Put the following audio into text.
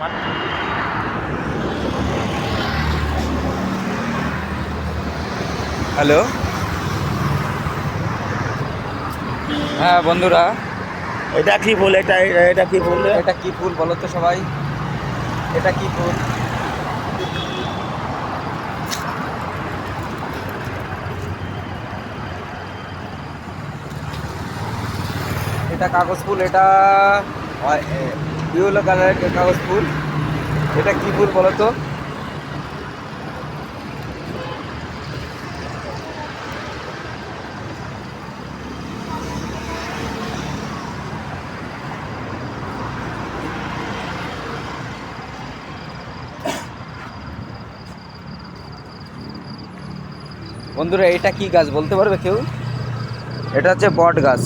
Hello, হ্যাঁ বন্ধুরা, এটা কি ফুল? এটা কি ফুল? এটা কি ফুল বলো তো সবাই? এটা কি ফুল? এটা কাগজ ফুল। এটা ইয়েলো কালারের কাগজ ফুল। এটা কি ফুল বলো তো? বন্ধুরা, এটা কি গাছ বলতে পারবে কেউ? এটা হচ্ছে বট গাছ।